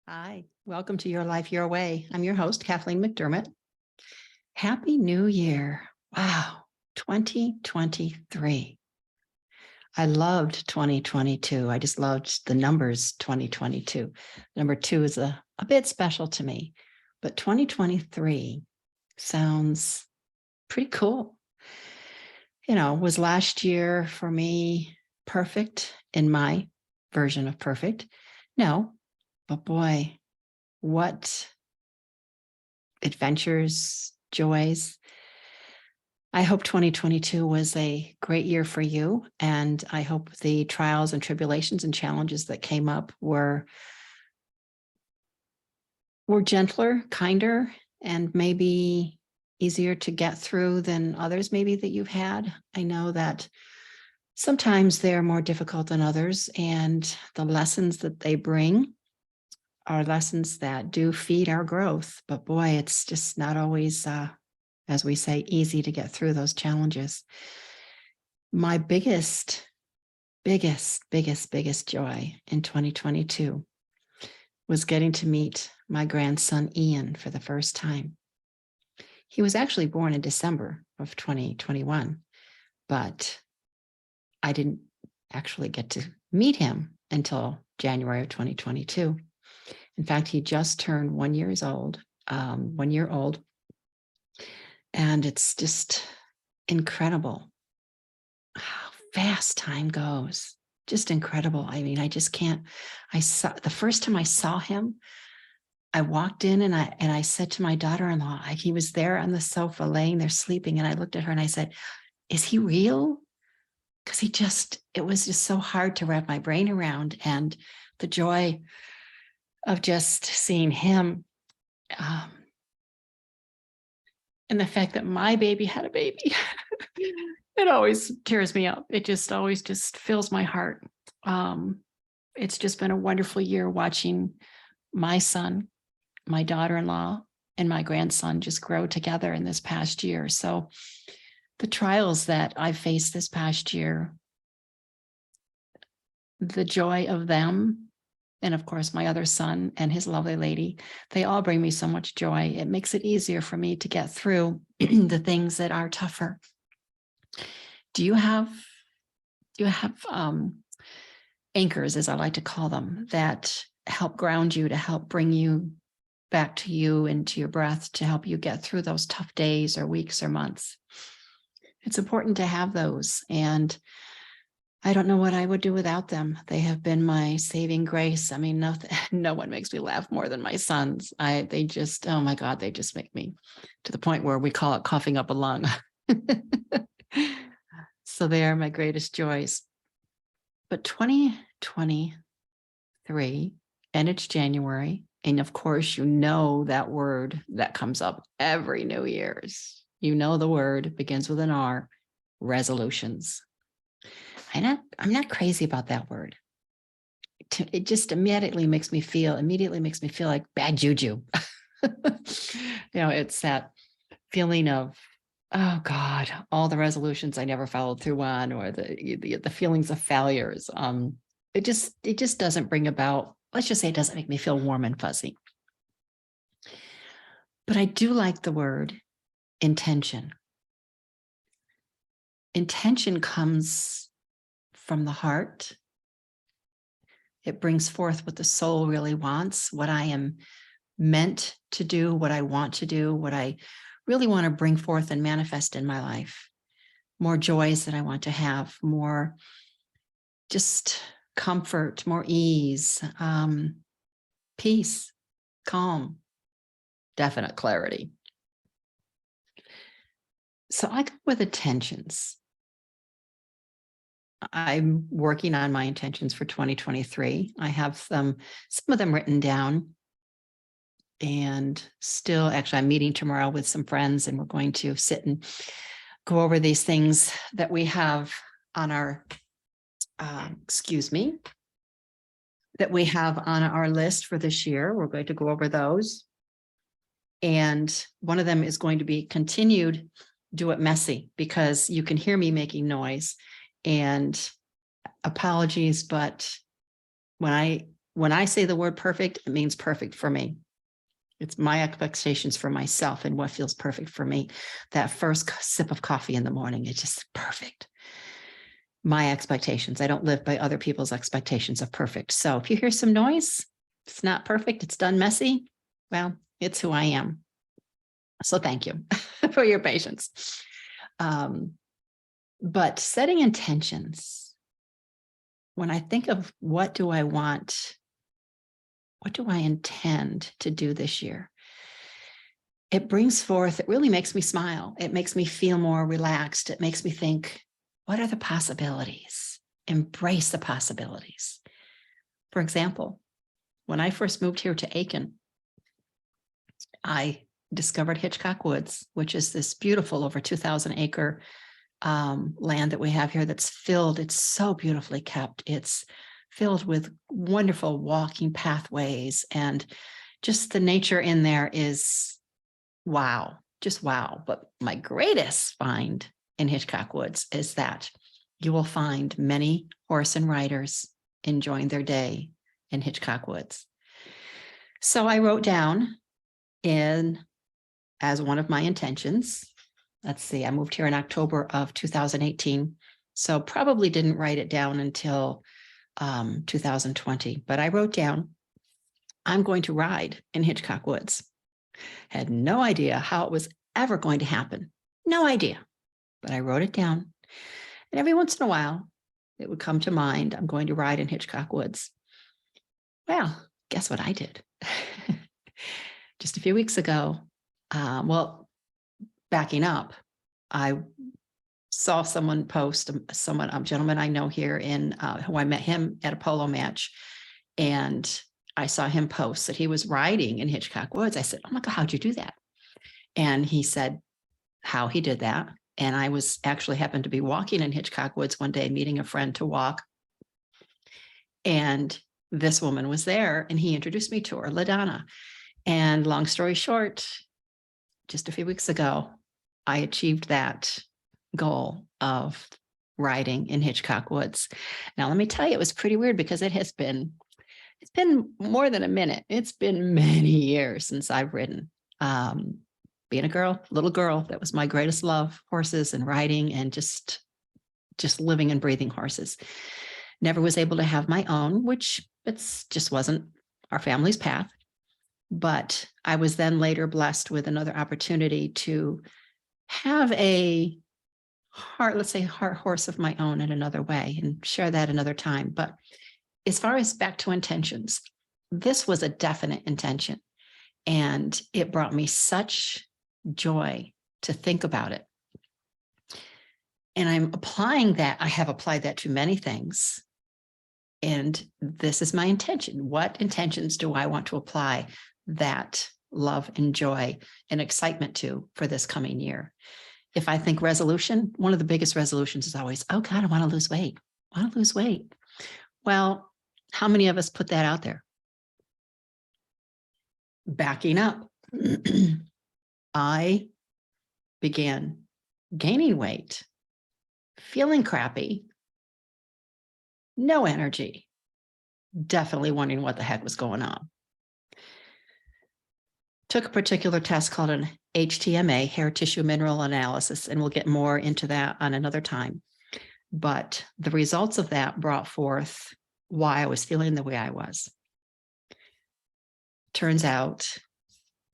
Hi, welcome to Your Life Your Way. I'm your host, Kathleen McDermott. Happy New Year. Wow, 2023. I loved 2022. I just loved the numbers 2022. Number two is a bit special to me, but 2023 sounds pretty cool. Was last year for me perfect in my version of perfect? No, but boy, what adventures, joys. I hope 2022 was a great year for you. And I hope the trials and tribulations and challenges that came up were gentler, kinder, and maybe easier to get through than others maybe that you've had. I know that sometimes they're more difficult than others, and the lessons that they bring are lessons that do feed our growth. But boy, it's just not always, as we say, easy to get through those challenges. My biggest joy in 2022 was getting to meet my grandson, Ian, for the first time. He was actually born in December of 2021, but I didn't actually get to meet him until January of 2022. In fact, he just turned 1 year old, and it's just incredible how fast time goes. Just incredible. I mean, I just can't. The first time I saw him, I walked in and I said to my daughter-in-law, he was there on the sofa laying there sleeping, and I looked at her and I said, "Is he real?" Because it was just so hard to wrap my brain around, and the joy of just seeing him, and the fact that my baby had a baby, it always tears me up. It just always just fills my heart. It's just been a wonderful year watching my son, my daughter-in-law, and my grandson just grow together in this past year. So the trials that I've faced this past year, the joy of them, and of course, my other son and his lovely lady, they all bring me so much joy. It makes it easier for me to get through the things that are tougher. Do you have anchors, as I like to call them, that help ground you, to help bring you back to you and to your breath, to help you get through those tough days or weeks or months? It's important to have those, and I don't know what I would do without them. They have been my saving grace. I mean, no one makes me laugh more than my sons. They just, oh my God, they just make me, to the point where we call it coughing up a lung. So they are my greatest joys. But 2023, and it's January, and of course, that word that comes up every New Year's. You know the word begins with an R, resolutions. I'm not crazy about that word. It just immediately makes me feel like bad juju. It's that feeling of, oh God, all the resolutions I never followed through on, or the feelings of failures. It just doesn't bring about, let's just say it doesn't make me feel warm and fuzzy. But I do like the word intention. Intention comes from the heart. It brings forth what the soul really wants, what I am meant to do, what I want to do, what I really want to bring forth and manifest in my life. More joys that I want to have, more just comfort, more ease, peace, calm, definite clarity. So I go with intentions. I'm working on my intentions for 2023. I have some of them written down, and still, actually, I'm meeting tomorrow with some friends, and we're going to sit and go over these things that we have on our, that we have on our list for this year. We're going to go over those. And one of them is going to be continued, do it messy, because you can hear me making noise. And apologies, but when I when I say the word perfect, it means perfect for me. It's my expectations for myself and what feels perfect for me. That first sip of coffee in the morning, it's just perfect. My expectations. I don't live by other people's expectations of perfect. So if you hear some noise, it's not perfect, it's done messy. Well, it's who I am. So thank you for your patience. But setting intentions, when I think of what do I want, what do I intend to do this year? It brings forth, it really makes me smile. It makes me feel more relaxed. It makes me think, what are the possibilities? Embrace the possibilities. For example, when I first moved here to Aiken, I discovered Hitchcock Woods, which is this beautiful over 2,000 acre land that we have here that's filled. It's so beautifully kept. It's filled with wonderful walking pathways, and just the nature in there is wow, just wow. But my greatest find in Hitchcock Woods is that you will find many horse and riders enjoying their day in Hitchcock Woods. So I wrote down as one of my intentions, let's see, I moved here in October of 2018. So probably didn't write it down until 2020, but I wrote down, I'm going to ride in Hitchcock Woods. Had no idea how it was ever going to happen. No idea, but I wrote it down. And every once in a while, it would come to mind, I'm going to ride in Hitchcock Woods. Well, guess what I did? Just a few weeks ago, backing up, I saw someone post, a gentleman I know here in who I met him at a polo match, and I saw him post that he was riding in Hitchcock Woods. I said, oh my God, how'd you do that? And he said how he did that. And I was actually happened to be walking in Hitchcock Woods one day, meeting a friend to walk. And this woman was there, and he introduced me to her, LaDonna. And long story short, just a few weeks ago, I achieved that goal of riding in Hitchcock Woods. Now, let me tell you, it was pretty weird because it's been more than a minute. It's been many years since I've ridden. Being a little girl, that was my greatest love, horses and riding and just living and breathing horses. Never was able to have my own, which just wasn't our family's path. But I was then later blessed with another opportunity to have a heart horse of my own in another way, and share that another time. But as far as back to intentions, this was a definite intention, and it brought me such joy to think about it. And I'm applying that. I have applied that to many things. And this is my intention. What intentions do I want to apply that love and joy and excitement to for this coming year? If I think resolution, one of the biggest resolutions is always, oh God, I want to lose weight. I want to lose weight. Well, how many of us put that out there? Backing up, I began gaining weight, feeling crappy, no energy, definitely wondering what the heck was going on. Took a particular test called an HTMA, hair tissue mineral analysis, and we'll get more into that on another time. But the results of that brought forth why I was feeling the way I was. Turns out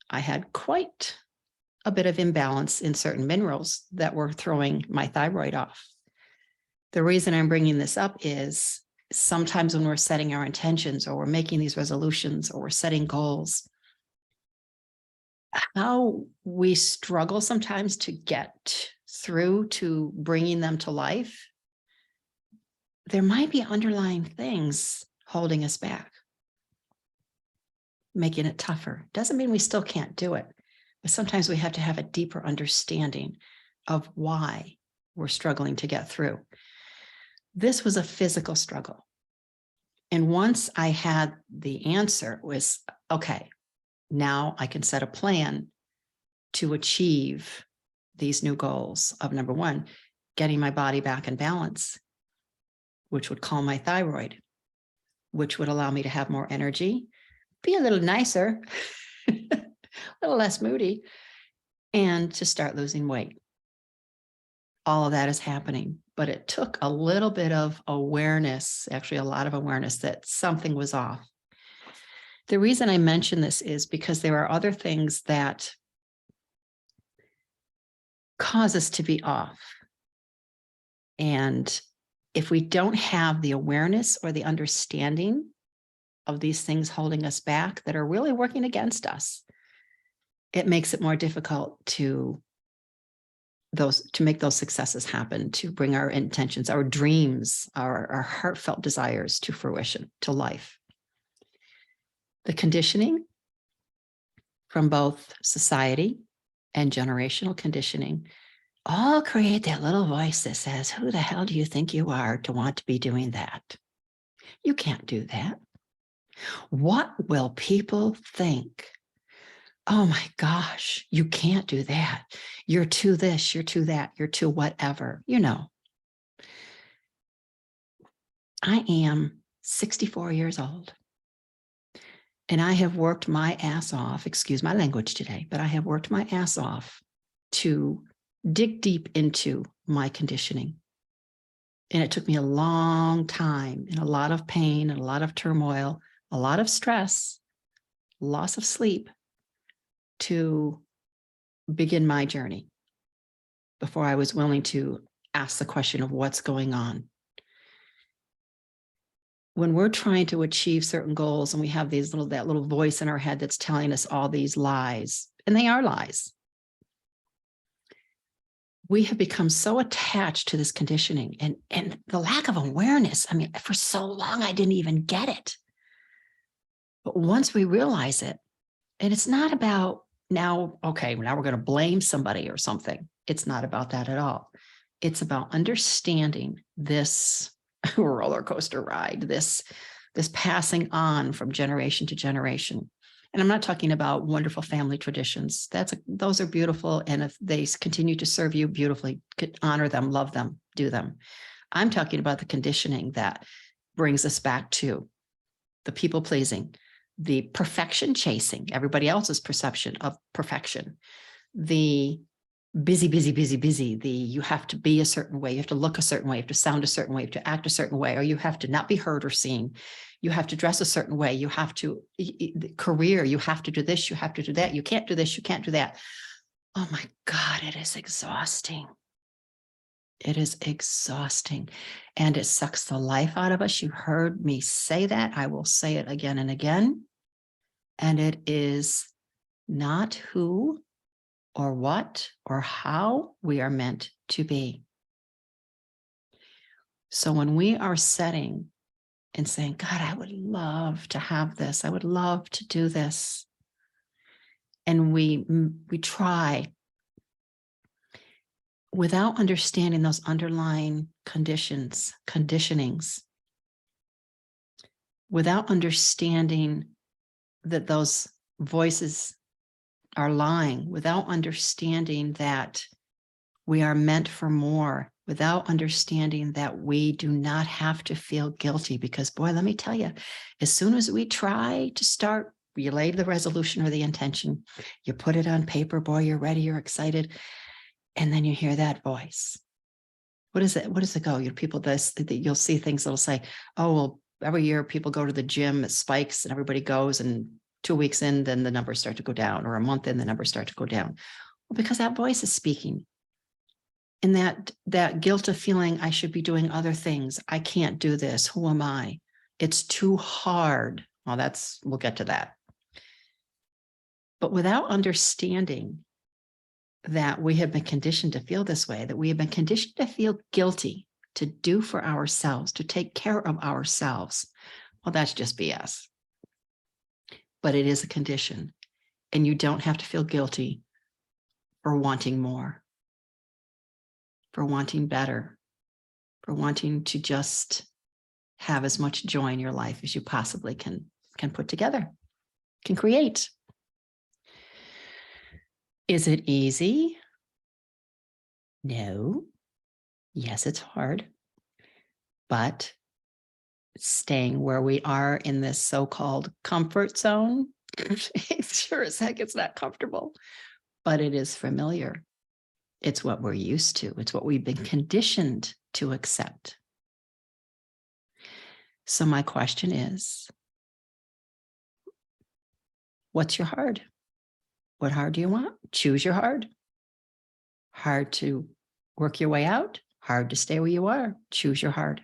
I had quite a bit of imbalance in certain minerals that were throwing my thyroid off. The reason I'm bringing this up is sometimes when we're setting our intentions, or we're making these resolutions, or we're setting goals, how we struggle sometimes to get through to bringing them to life. There might be underlying things holding us back, making it tougher. Doesn't mean we still can't do it, but sometimes we have to have a deeper understanding of why we're struggling to get through. This was a physical struggle. And once I had the answer, it was, okay, now I can set a plan to achieve these new goals of, number one, getting my body back in balance, which would calm my thyroid. which would allow me to have more energy, be a little nicer, a little less moody, and to start losing weight. All of that is happening, but it took a little bit of awareness, actually a lot of awareness, that something was off. The reason I mention this is because there are other things that cause us to be off. And if we don't have the awareness or the understanding of these things holding us back that are really working against us, it makes it more difficult to make those successes happen, to bring our intentions, our dreams, our heartfelt desires to fruition, to life. The conditioning from both society and generational conditioning all create that little voice that says, who the hell do you think you are to want to be doing that? You can't do that. What will people think? Oh my gosh, you can't do that. You're too this, you're too that, you're too whatever. You know, I am 64 years old and I have worked my ass off, excuse my language today, but I have worked my ass off to dig deep into my conditioning. And it took me a long time and a lot of pain and a lot of turmoil, a lot of stress, loss of sleep to begin my journey before I was willing to ask the question of what's going on. When we're trying to achieve certain goals and we have that little voice in our head that's telling us all these lies, and they are lies, we have become so attached to this conditioning and the lack of awareness. I mean, for so long, I didn't even get it. But once we realize it, and it's not about now we're going to blame somebody or something. It's not about that at all. It's about understanding this roller coaster ride, this passing on from generation to generation. And I'm not talking about wonderful family traditions. Those are beautiful. And if they continue to serve you beautifully, honor them, love them, do them. I'm talking about the conditioning that brings us back to the people pleasing, the perfection chasing, everybody else's perception of perfection, the busy, the you have to be a certain way, you have to look a certain way, you have to sound a certain way, you have to act a certain way, or you have to not be heard or seen, you have to dress a certain way, you have to, career, you have to do this, you have to do that, you can't do this, you can't do that. Oh my God, it is exhausting. It is exhausting and it sucks the life out of us. You heard me say that. I will say it again and again. And it is not who or what or how we are meant to be. So when we are setting and saying, God, I would love to have this. I would love to do this. And we try without understanding those underlying conditionings, without understanding that those voices are lying, without understanding that we are meant for more, without understanding that we do not have to feel guilty. Because boy, let me tell you, as soon as we try to start, you lay the resolution or the intention, you put it on paper, boy, you're ready, you're excited. And then you hear that voice. What is it? What does it go? You'll see things that'll say, oh, well, every year people go to the gym, it spikes and everybody goes, and 2 weeks in, then the numbers start to go down, or a month in, the numbers start to go down. Well, because that voice is speaking. And that guilt of feeling I should be doing other things. I can't do this. Who am I? It's too hard. Well, we'll get to that. But without understanding that we have been conditioned to feel this way, that we have been conditioned to feel guilty, to do for ourselves, to take care of ourselves, well, that's just BS. But it is a condition, and you don't have to feel guilty for wanting more, for wanting better, for wanting to just have as much joy in your life as you possibly can put together, can create. Is it easy? No. Yes, it's hard. But staying where we are in this so-called comfort zone. Sure as heck it's not comfortable, but it is familiar. It's what we're used to. It's what we've been conditioned to accept. So my question is, what's your hard? What hard do you want? Choose your hard. Hard to work your way out, hard to stay where you are. Choose your hard.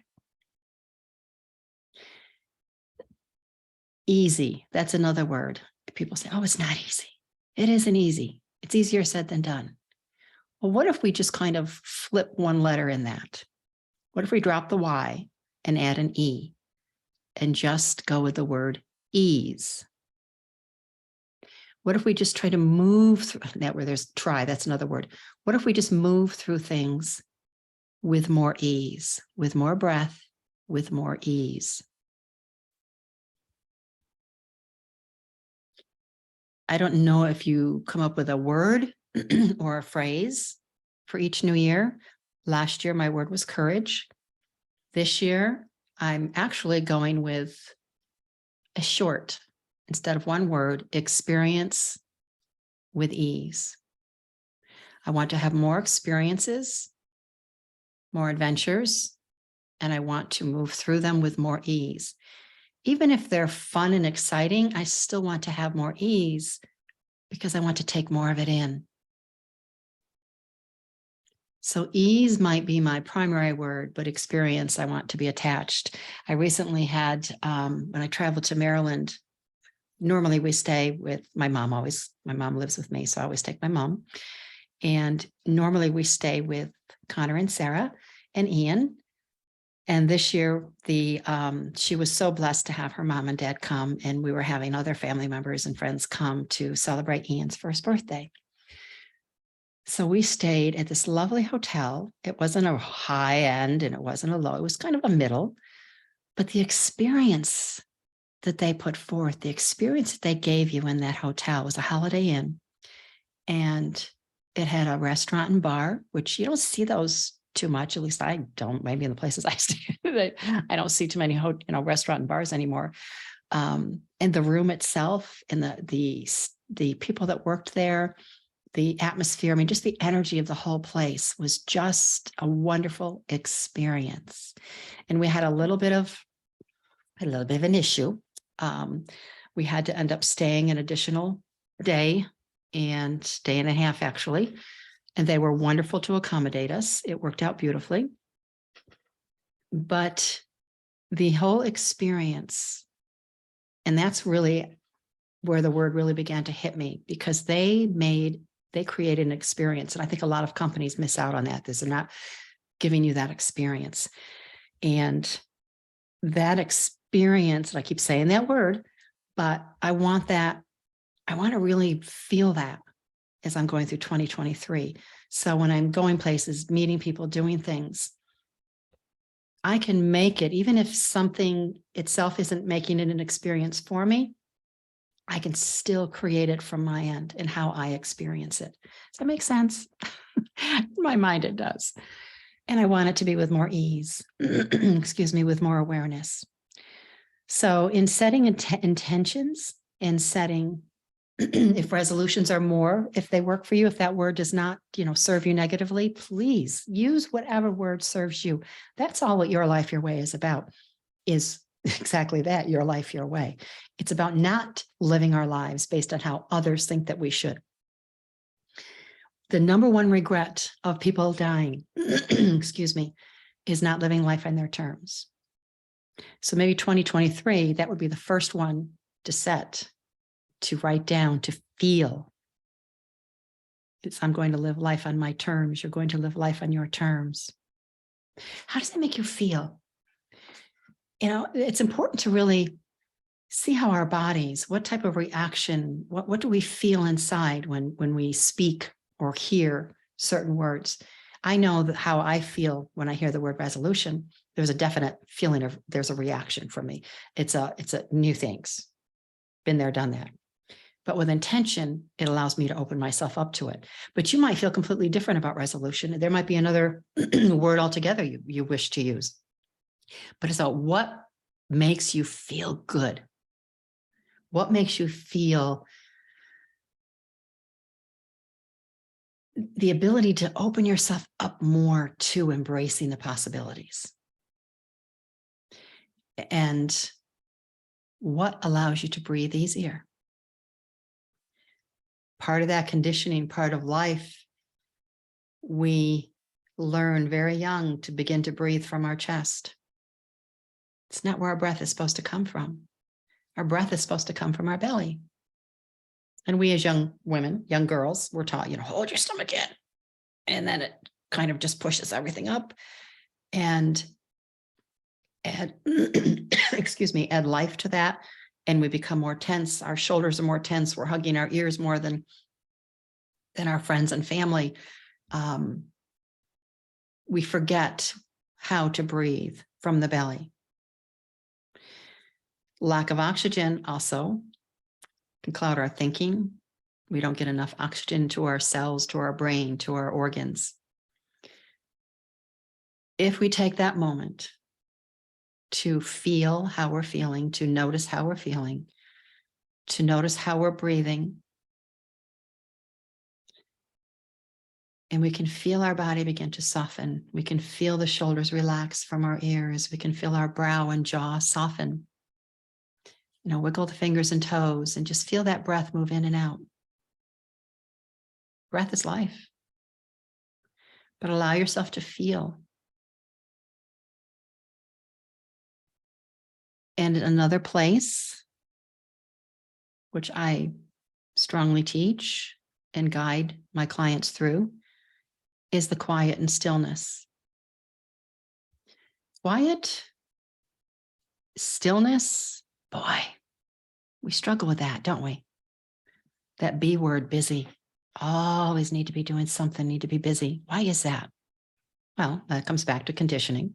Easy, that's another word. People say, oh, it's not easy. It isn't easy. It's easier said than done. Well, what if we just kind of flip one letter in that? What if we drop the Y and add an E and just go with the word ease? What if we just try to move through that where there's try, that's another word. What if we just move through things with more ease, with more breath, with more ease? I don't know if you come up with a word or a phrase for each new year. Last year, my word was courage. This year, I'm actually going with a short, instead of one word, experience with ease. I want to have more experiences, more adventures, and I want to move through them with more ease. Even if they're fun and exciting, I still want to have more ease because I want to take more of it in. So ease might be my primary word, but experience I want to be attached. I recently had, when I traveled to Maryland, normally we stay with my mom my mom lives with me, so I always take my mom. And normally we stay with Connor and Sarah and Ian. And this year, she was so blessed to have her mom and dad come, and we were having other family members and friends come to celebrate Ian's first birthday. So we stayed at this lovely hotel. It wasn't a high end and it wasn't a low, it was kind of a middle, but the experience that they put forth, the experience that they gave you in that hotel was a Holiday Inn. And it had a restaurant and bar, which you don't see those too much. At least I don't, maybe in the places I stay, I don't see too many restaurant and bars anymore. And the room itself and the people that worked there, the atmosphere, I mean, just the energy of the whole place was just a wonderful experience. And we had a little bit of an issue. We had to end up staying an additional day and a half, actually. And they were wonderful to accommodate us. It worked out beautifully. But the whole experience, and that's really where the word really began to hit me, because they created an experience. And I think a lot of companies miss out on that. They're not giving you that experience. And that experience, and I keep saying that word, but I want to really feel that as I'm going through 2023. So when I'm going places, meeting people, doing things, I can make it, even if something itself isn't making it an experience for me, I can still create it from my end and how I experience it. Does that make sense? In my mind, it does. And I want it to be with more ease, excuse me, with more awareness. So in setting intentions and setting, if resolutions are more, if they work for you, if that word does not, serve you negatively, please use whatever word serves you. That's all what Your Life, Your Way is about, is exactly that, your life, your way. It's about not living our lives based on how others think that we should. The number one regret of people dying, excuse me, is not living life on their terms. So maybe 2023, that would be the first one to set, to write down, to feel. I'm going to live life on my terms. You're going to live life on your terms. How does that make you feel? It's important to really see how our bodies, what type of reaction, what do we feel inside when we speak or hear certain words? I know that how I feel when I hear the word resolution, there's a definite feeling of, there's a reaction from me. It's a new things, been there, done that. But with intention, it allows me to open myself up to it. But you might feel completely different about resolution. There might be another word altogether you wish to use. But it's about what makes you feel good? What makes you feel the ability to open yourself up more to embracing the possibilities? And what allows you to breathe easier? Part of that conditioning, part of life, we learn very young to begin to breathe from our chest. It's not where our breath is supposed to come from. Our breath is supposed to come from our belly. And we as young women, young girls, we're taught, hold your stomach in. And then it kind of just pushes everything up and add, excuse me, add life to that. And we become more tense. Our shoulders are more tense. We're hugging our ears more than our friends and family. We forget how to breathe from the belly. Lack of oxygen also can cloud our thinking. We don't get enough oxygen to our cells, to our brain, to our organs. If we take that moment to feel how we're feeling, to notice how we're feeling, to notice how we're breathing, and we can feel our body begin to soften. We can feel the shoulders relax from our ears. We can feel our brow and jaw soften. Wiggle the fingers and toes and just feel that breath move in and out. Breath is life. But allow yourself to feel. And another place, which I strongly teach and guide my clients through, is the quiet and stillness. Quiet, stillness, boy, we struggle with that, don't we? That B word, busy. Always need to be doing something, need to be busy. Why is that? Well, that comes back to conditioning.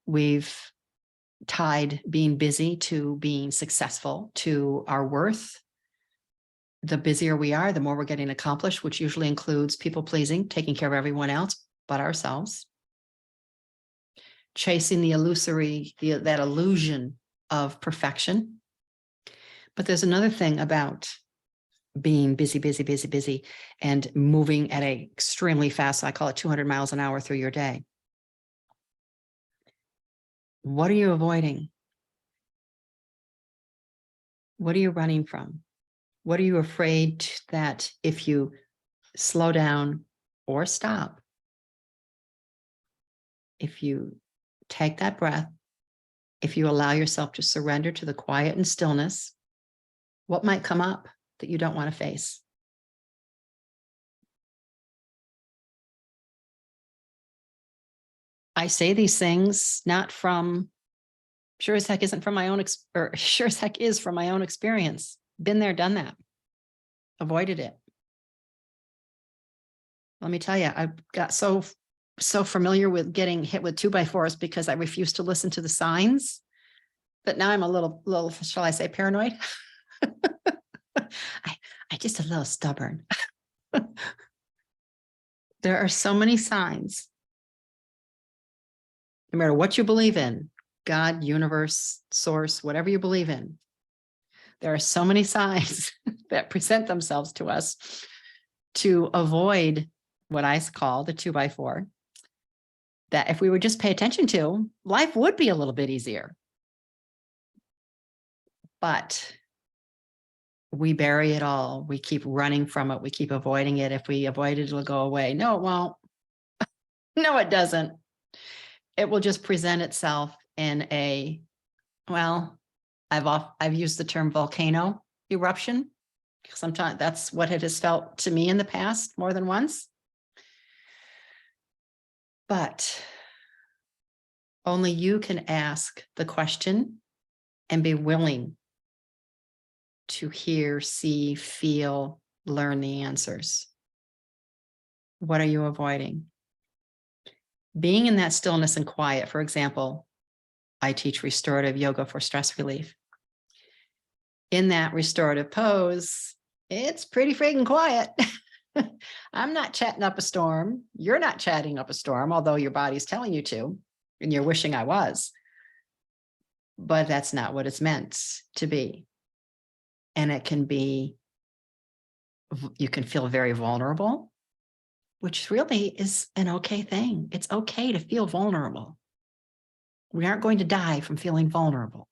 We've tied being busy to being successful, to our worth. The busier we are, the more we're getting accomplished, which usually includes people pleasing, taking care of everyone else but ourselves. Chasing the illusory, that illusion of perfection. But there's another thing about being busy, busy, busy, busy, and moving at a extremely fast, I call it 200 miles an hour through your day. What are you avoiding? What are you running from? What are you afraid that if you slow down or stop, if you take that breath, if you allow yourself to surrender to the quiet and stillness, what might come up that you don't want to face? I say these things not from, sure as heck isn't from my own, or sure as heck is from my own experience. Been there, done that. Avoided it. Let me tell you, I got so familiar with getting hit with 2x4s because I refused to listen to the signs that now I'm a little, shall I say, paranoid? I just a little stubborn. There are so many signs. No matter what you believe in, God, universe, source, whatever you believe in, there are so many signs that present themselves to us to avoid what I call the 2x4, that if we would just pay attention to, life would be a little bit easier. But we bury it all. We keep running from it. We keep avoiding it. If we avoid it, it'll go away. No, it won't. No, it doesn't. It will just present itself in a, well, I've used the term volcano eruption. Sometimes that's what it has felt to me in the past more than once. But only you can ask the question and be willing to hear, see, feel, learn the answers. What are you avoiding? Being in that stillness and quiet, for example, I teach restorative yoga for stress relief. In that restorative pose, it's pretty freaking quiet. I'm not chatting up a storm. You're not chatting up a storm, although your body's telling you to, and you're wishing I was. but that's not what it's meant to be. And it can be, you can feel very vulnerable, which really is an okay thing. It's okay to feel vulnerable. We aren't going to die from feeling vulnerable.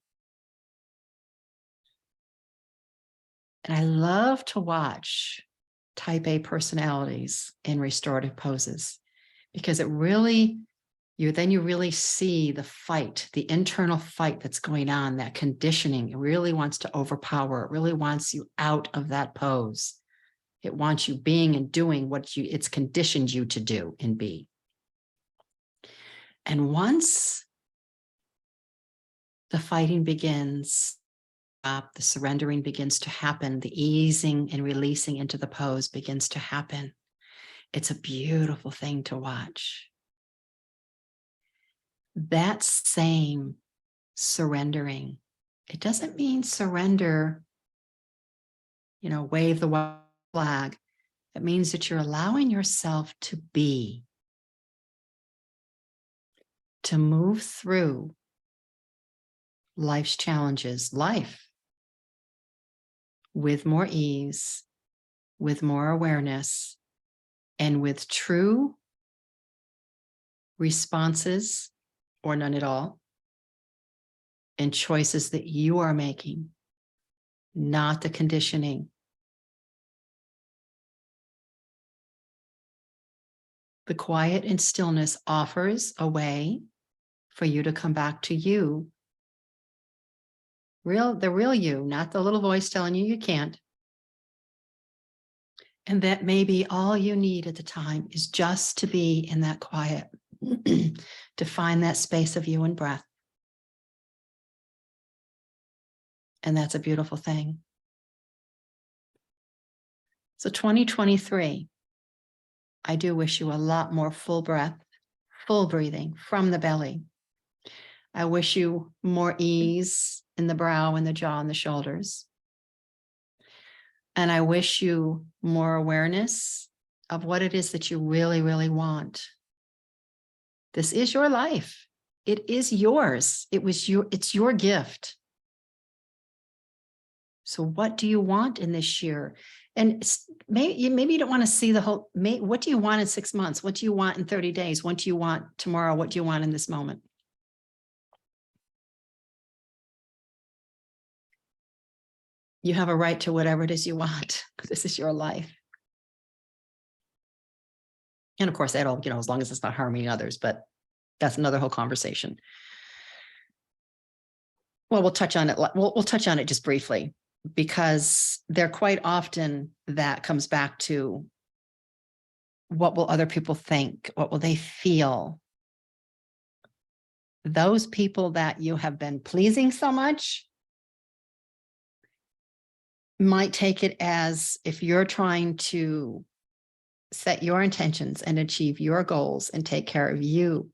And I love to watch type A personalities in restorative poses, because it really, you really see the fight, the internal fight that's going on, that conditioning. It really wants to overpower. It really wants you out of that pose. It wants you being and doing what it's conditioned you to do and be. And once the fighting begins, the surrendering begins to happen, the easing and releasing into the pose begins to happen. It's a beautiful thing to watch. That same surrendering, it doesn't mean surrender, wave the white flag. It means that you're allowing yourself to be, to move through life's challenges, with more ease, with more awareness, and with true responses, or none at all, and choices that you are making, not the conditioning. The quiet and stillness offers a way for you to come back to you, the real you, not the little voice telling you can't. And that maybe all you need at the time is just to be in that quiet, to find that space of you and breath. And that's a beautiful thing. So 2023, I do wish you a lot more full breath, full breathing from the belly. I wish you more ease in the brow and the jaw and the shoulders. And I wish you more awareness of what it is that you really, really want. This is your life. It is yours. It's your gift. So what do you want in this year? And maybe you don't want to see the whole, what do you want in 6 months? What do you want in 30 days? What do you want tomorrow? What do you want in this moment? You have a right to whatever it is you want. This is your life. And of course, that'll, as long as it's not harming others, but that's another whole conversation. Well, we'll touch on it. We'll touch on it just briefly, because there quite often that comes back to, what will other people think? What will they feel? Those people that you have been pleasing so much might take it as, if you're trying to set your intentions and achieve your goals and take care of you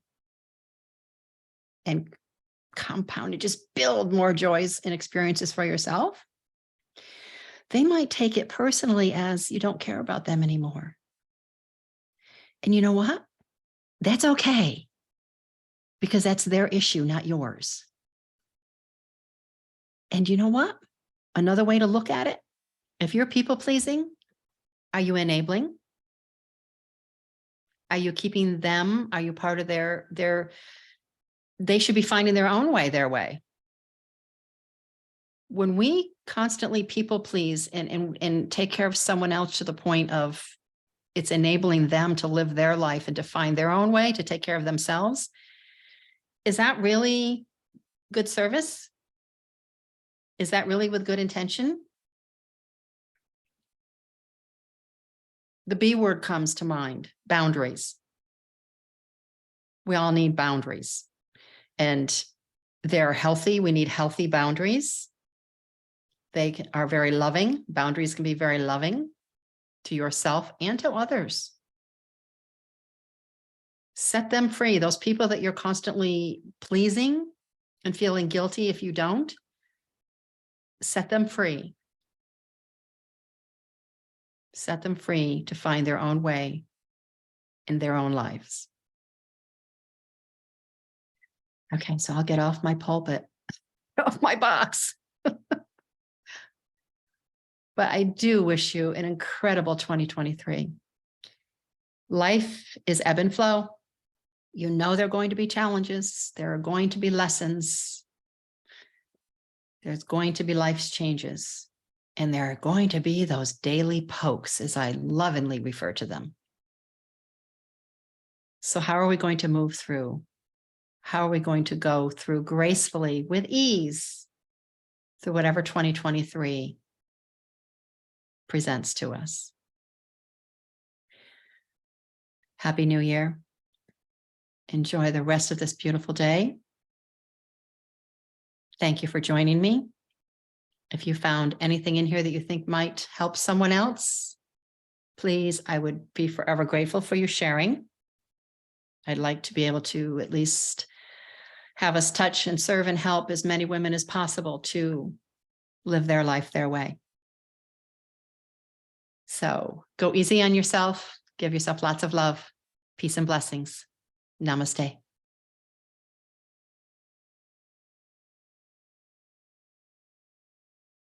and compound and just build more joys and experiences for yourself, they might take it personally as you don't care about them anymore. And you know what? That's okay, because that's their issue, not yours. And you know what? Another way to look at it, if you're people pleasing, are you enabling? Are you keeping them? Are you part of they should be finding their own way, their way. When we constantly people please and take care of someone else to the point of it's enabling them to live their life and to find their own way to take care of themselves, is that really good service? Is that really with good intention? The B word comes to mind: boundaries. We all need boundaries, and they're healthy. We need healthy boundaries. They are very loving. Boundaries can be very loving to yourself and to others. Set them free. Those people that you're constantly pleasing and feeling guilty if you don't, set them free. Set them free to find their own way in their own lives. Okay, so I'll get off my pulpit. of my box. But I do wish you an incredible 2023. Life is ebb and flow. You know, there are going to be challenges. There are going to be lessons. There's going to be life's changes. And there are going to be those daily pokes, as I lovingly refer to them. So how are we going to move through? How are we going to go through gracefully, with ease, through whatever 2023 presents to us? Happy New Year. Enjoy the rest of this beautiful day. Thank you for joining me. If you found anything in here that you think might help someone else, please, I would be forever grateful for your sharing. I'd like to be able to at least have us touch and serve and help as many women as possible to live their life their way. So go easy on yourself. Give yourself lots of love, peace, and blessings. Namaste.